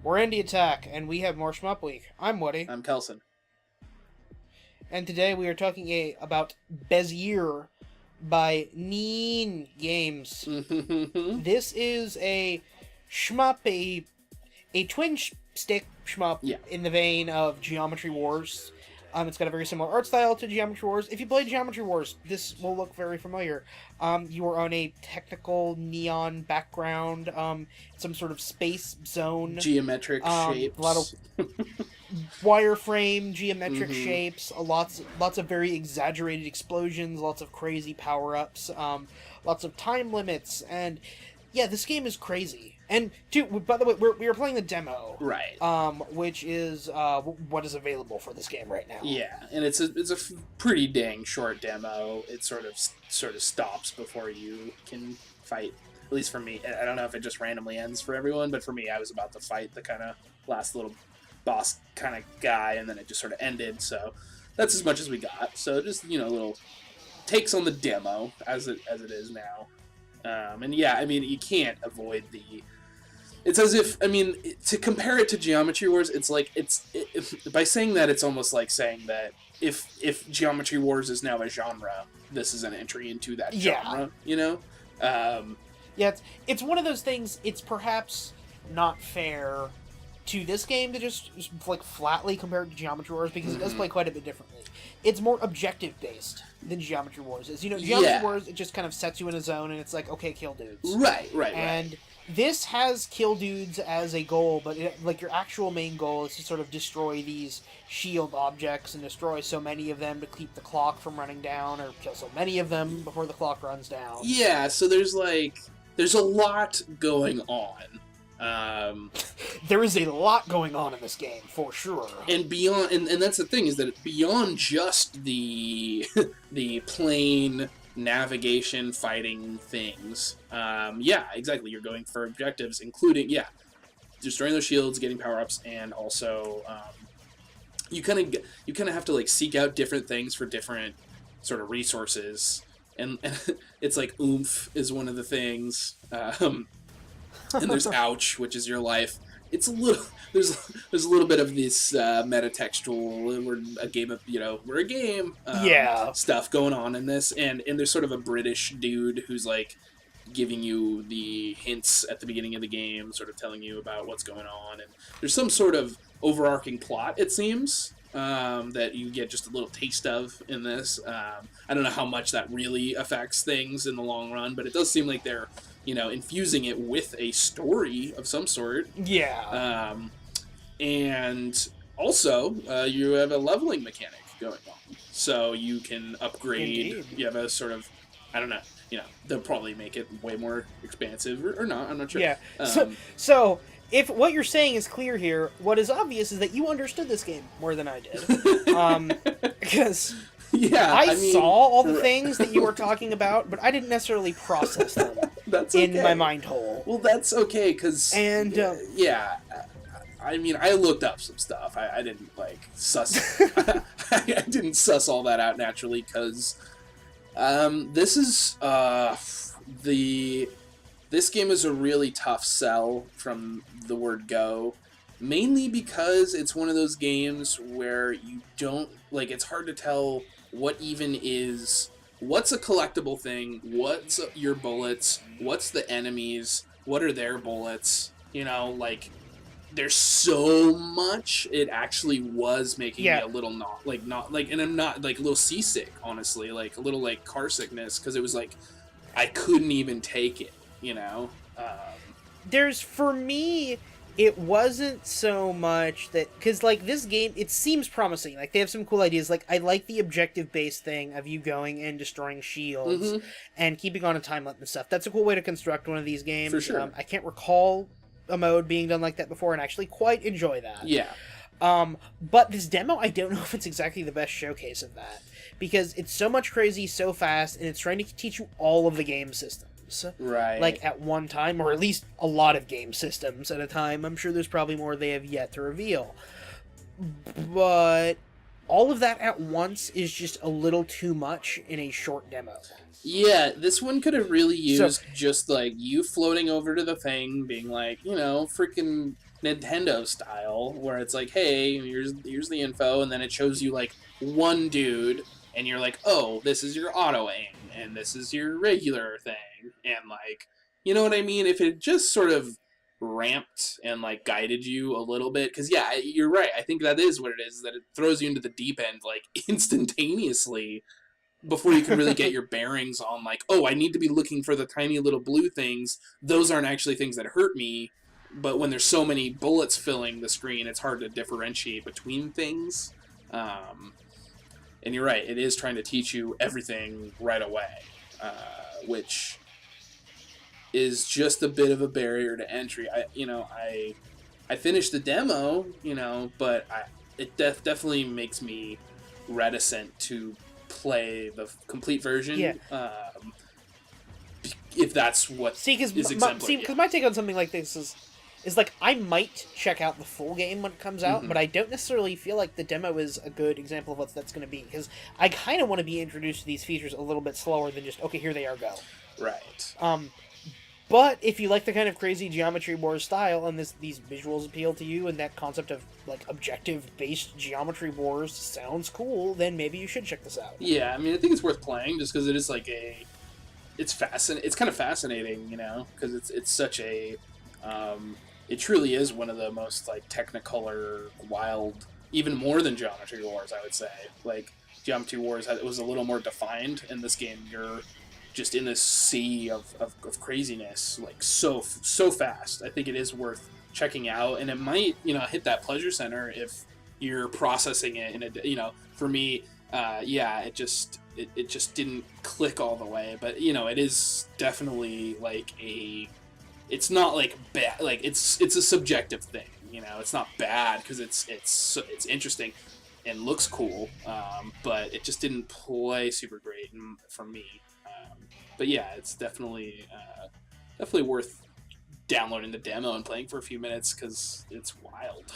We're Indie Attack, and we have more Shmup Week. I'm Woody, I'm Kelson. and today we are talking about Bezier by Neen Games. This is a shmup, a twin stick shmup Yeah. in the vein of Geometry Wars. It's got a very similar art style to Geometry Wars. If you play Geometry Wars, this will look very familiar. You are on a technical neon background, some sort of space zone. Geometric shapes. A lot of wireframe, geometric shapes, lots of very exaggerated explosions, lots of crazy power-ups, lots of time limits, and yeah, this game is crazy. And by the way, we are playing the demo, Right. Which is what is available for this game right now. Yeah, and it's a pretty dang short demo. It sort of stops before you can fight. At least for me, I don't know if it just randomly ends for everyone, but for me, I was about to fight the kind of last little boss kind of guy, and then it just sort of ended. So that's as much as we got. So just little takes on the demo as it is now. And yeah, I mean, you can't avoid the. It's as if, I mean, to compare it to Geometry Wars, it's like, by saying that, it's almost like saying that if Geometry Wars is now a genre, this is an entry into that genre, Yeah, it's one of those things, it's perhaps not fair to this game to just like flatly compare it to Geometry Wars, because it does play quite a bit differently. It's more objective-based than Geometry Wars is. Geometry Wars, it just kind of sets you in a zone, and it's like, okay, kill dudes. Right. And this has kill dudes as a goal, but your actual main goal is to sort of destroy these shield objects and destroy so many of them to keep the clock from running down, or kill so many of them before the clock runs down. Yeah, so there's a lot going on. There is a lot going on in this game, for sure. And beyond, and that's the thing, is that beyond just the the plain navigation fighting things, yeah, exactly, you're going for objectives, including, destroying those shields, getting power-ups, and also, you kind of have to, like, seek out different things for different sort of resources, and it's like oomph is one of the things, and there's ouch, which is your life. It's a little there's a little bit of this metatextual, we're a game stuff going on in this, and there's sort of a British dude who's like giving you the hints at the beginning of the game, sort of telling you about what's going on, and there's some sort of overarching plot, it seems, that you get just a little taste of in this. I don't know how much that really affects things in the long run, but it does seem like they're infusing it with a story of some sort. Yeah. And also, you have a leveling mechanic going on. So you can upgrade. Indeed. You have a sort of, I don't know, they'll probably make it way more expansive or not. I'm not sure. Yeah. So, if what you're saying is clear here, what is obvious is that you understood this game more than I did. Because... Yeah, I saw all the things that you were talking about, but I didn't necessarily process them in my mind hole. Well, that's okay, because... And, I mean, I looked up some stuff. I didn't, suss... I didn't suss all that out naturally, because this is... This game is a really tough sell from the word go. Mainly because it's one of those games where you don't... it's hard to tell what's a collectible thing, what's your bullets, what's the enemies, what are their bullets, there's so much. It actually was making me a little and I'm not, a little seasick, honestly, a little, car sickness, because it was, I couldn't even take it, There's, for me... It wasn't so much that... Because, this game, it seems promising. They have some cool ideas. I like the objective-based thing of you going and destroying shields and keeping on a time limit and stuff. That's a cool way to construct one of these games. For sure. I can't recall a mode being done like that before, and actually quite enjoy that. Yeah. But this demo, I don't know if it's exactly the best showcase of that. Because it's so much crazy, so fast, and it's trying to teach you all of the game systems. Right. At one time, or at least a lot of game systems at a time. I'm sure there's probably more they have yet to reveal. But all of that at once is just a little too much in a short demo. Yeah, this one could have really used just, you floating over to the thing, being like, freaking Nintendo style, where it's like, hey, here's the info, and then it shows you like one dude, and you're like, oh, this is your auto aim, and this is your regular thing, and like, you know what I mean? If it just sort of ramped and like guided you a little bit, because yeah, you're right. I think that is what it is. That it throws you into the deep end like instantaneously before you can really get your bearings on like, oh, I need to be looking for the tiny little blue things. Those aren't actually things that hurt me. But when there's so many bullets filling the screen, it's hard to differentiate between things. Um, and you're right, it is trying to teach you everything right away, which is just a bit of a barrier to entry. I finished the demo, but it definitely makes me reticent to play the complete version. Yeah. If that's what See, is exemplary. because my take on something like this is like I might check out the full game when it comes out, but I don't necessarily feel like the demo is a good example of what that's going to be, because I kind of want to be introduced to these features a little bit slower than just, okay, here they are, go. Right. But if you like the kind of crazy Geometry Wars style, and these visuals appeal to you, and that concept of like objective-based Geometry Wars sounds cool, then maybe you should check this out. Yeah, I mean, I think it's worth playing just because it is like it's kind of fascinating, because it's such a, it truly is one of the most like Technicolor, wild, even more than Geometry Wars, I would say. Like Geometry Wars it was a little more defined. In this game, you're just in this sea of craziness, like so fast. I think it is worth checking out, and it might hit that pleasure center if you're processing it in a for me, it just didn't click all the way, but it is definitely like it's not like bad, like it's a subjective thing, it's not bad because it's interesting and looks cool, but it just didn't play super great for me. But yeah, it's definitely worth downloading the demo and playing for a few minutes because it's wild.